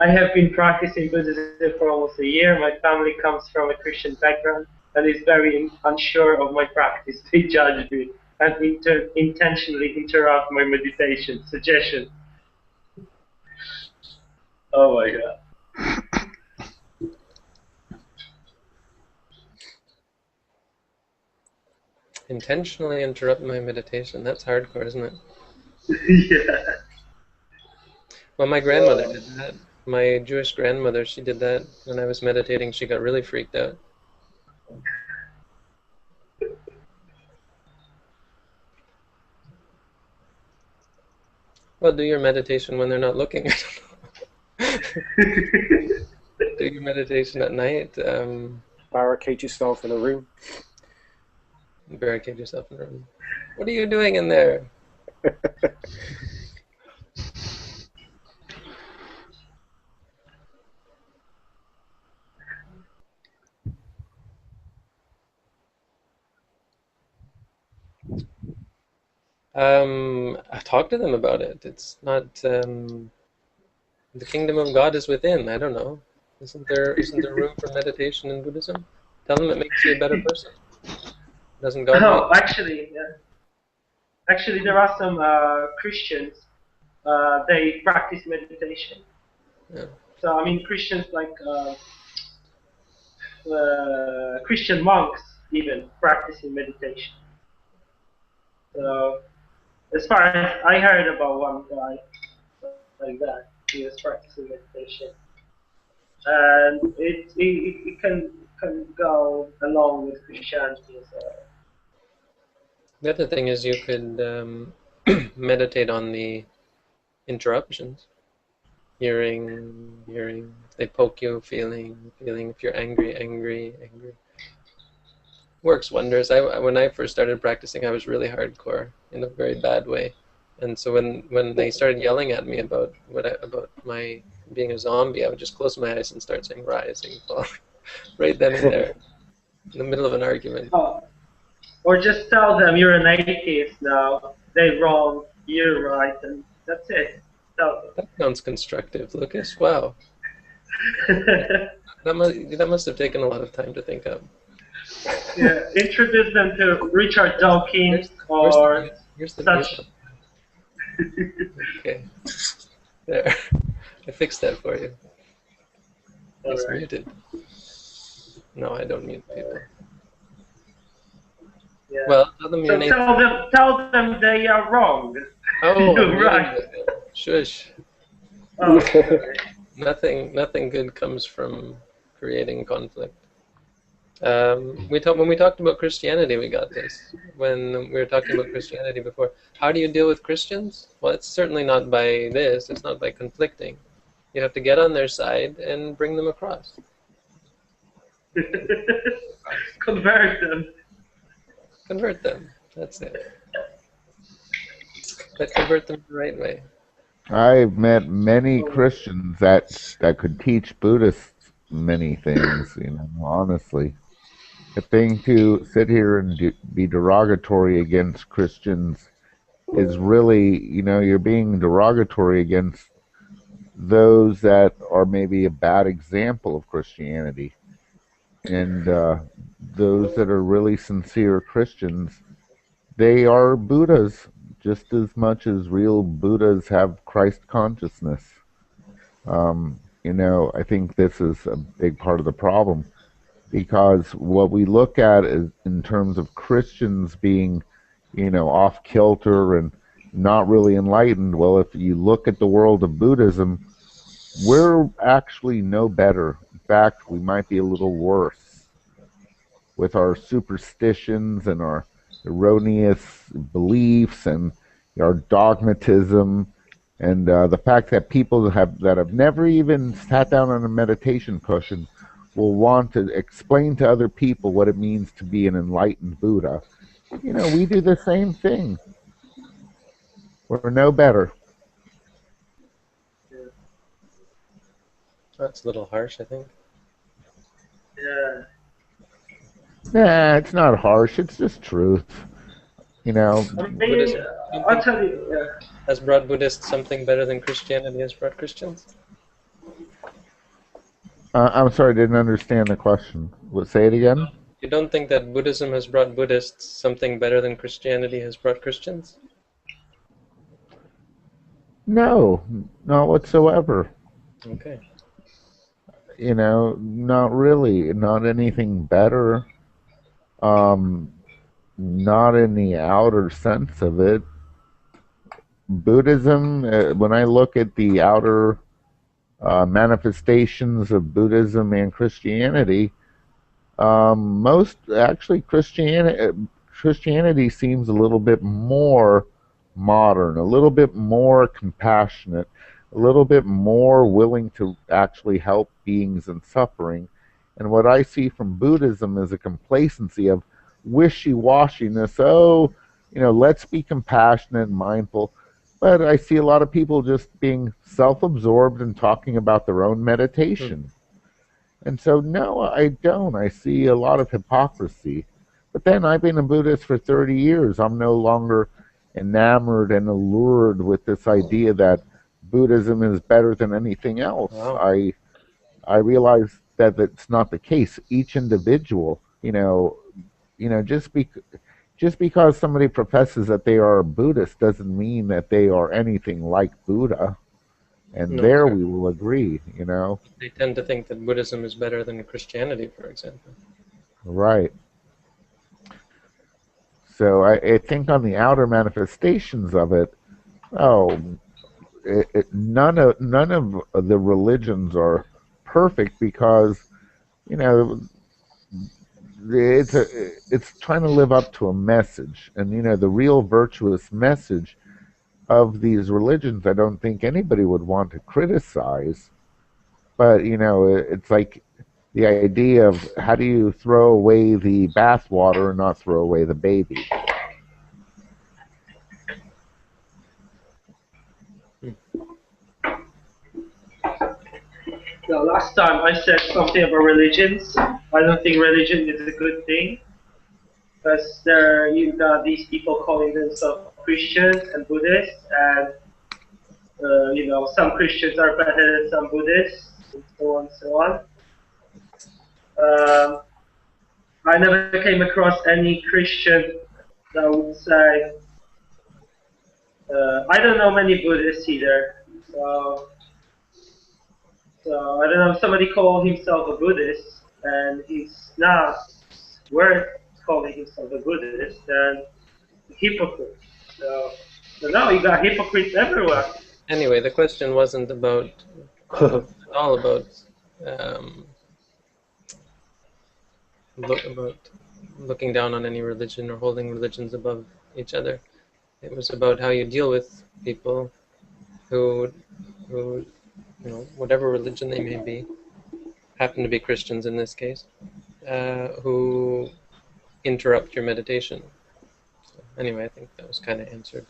I have been practicing Buddhism for almost a year. My family comes from a Christian background and is very unsure of my practice. They judge me and intentionally interrupt my meditation suggestions. Oh my god. Intentionally interrupt my meditation. That's hardcore, isn't it? Yeah. Well, my grandmother did that. My Jewish grandmother, she did that when I was meditating. She got really freaked out. Well, do your meditation when they're not looking. I don't know. Do your meditation at night. Barricade yourself in a room. Barricade yourself in a room. What are you doing in there? I talked to them about it. It's not the kingdom of God is within. I don't know. Isn't there room for meditation in Buddhism? Tell them it makes you a better person. Doesn't God Oh, make? actually, there are some Christians. They practice meditation. Yeah. So I mean, Christians like Christian monks even practicing meditation. So as far as I heard about one guy like that, he was practicing meditation, and it can go along with Christianity as well. The other thing is you could meditate on the interruptions. Hearing, they poke you, feeling. If you're angry. Works wonders. When I first started practicing, I was really hardcore in a very bad way, and so when they started yelling at me about about my being a zombie, I would just close my eyes and start saying rising, falling, right then and there, in the middle of an argument. Oh, or just tell them you're an atheist now. They're wrong. You're right, and that's it. Tell That sounds constructive, Lucas. Wow, them. that must have taken a lot of time to think of. Yeah, introduce them to Richard Dawkins Here's the such. Okay, there. I fixed that for you. He's Right. muted. No, I don't mute people. Yeah. Well, tell them your name. Tell them they are wrong. Oh, You're right. Shush. Oh, sorry. Nothing good comes from creating conflict. When we talked about Christianity, we got this. When we were talking about Christianity before, how do you deal with Christians? Well, it's certainly not by this. It's not by conflicting. You have to get on their side and bring them across. Convert them. Convert them. That's it. But convert them the right way. I've met many Christians that could teach Buddhists many things, honestly. The thing to sit here and be derogatory against Christians is really, you're being derogatory against those that are maybe a bad example of Christianity. And those that are really sincere Christians, they are Buddhas just as much as real Buddhas have Christ consciousness. I think this is a big part of the problem, because what we look at is in terms of Christians being, off kilter and not really enlightened. Well, if you look at the world of Buddhism, we're actually no better. In fact, we might be a little worse with our superstitions and our erroneous beliefs and our dogmatism, and the fact that people that have never even sat down on a meditation cushion will want to explain to other people what it means to be an enlightened Buddha. We do the same thing. We're no better. Yeah. That's a little harsh, I think. Yeah. Nah, it's not harsh. It's just truth. I mean, I'll tell you. Has brought Buddhists something better than Christianity has brought Christians? I'm sorry, I didn't understand the question. Say it again. You don't think that Buddhism has brought Buddhists something better than Christianity has brought Christians? No, not whatsoever. Okay. Not really. Not anything better. Um, Not in the outer sense of it. Buddhism, when I look at the outer manifestations of Buddhism and Christianity, most actually Christianity seems a little bit more modern, a little bit more compassionate, a little bit more willing to actually help beings in suffering. And what I see from Buddhism is a complacency of wishy-washiness. Oh, let's be compassionate and mindful. But I see a lot of people just being self-absorbed and talking about their own meditation. And so, no, I don't. I see a lot of hypocrisy. But then I've been a Buddhist for 30 years. I'm no longer enamored and allured with this idea that Buddhism is better than anything else. Wow. I realize that that's not the case. Each individual, just because somebody professes that they are a Buddhist doesn't mean that they are anything like Buddha. And No, there sure. we will agree, They tend to think that Buddhism is better than Christianity, for example. Right. So I think on the outer manifestations of it, none of the religions are perfect because it's trying to live up to a message, and the real virtuous message of these religions, I don't think anybody would want to criticize. But it's like the idea of how do you throw away the bathwater and not throw away the baby. Now, last time I said something about religions. I don't think religion is a good thing because you got these people calling themselves Christians and Buddhists, and some Christians are better than some Buddhists, and so on and so on. I never came across any Christian that would say. I don't know many Buddhists either, so I don't know if somebody called himself a Buddhist and he's not worth calling himself a Buddhist, then a hypocrite. So now you got hypocrites everywhere. Anyway, the question wasn't at all about about looking down on any religion or holding religions above each other. It was about how you deal with people who whatever religion they may be, happen to be Christians in this case, who interrupt your meditation. So anyway, I think that was kind of answered.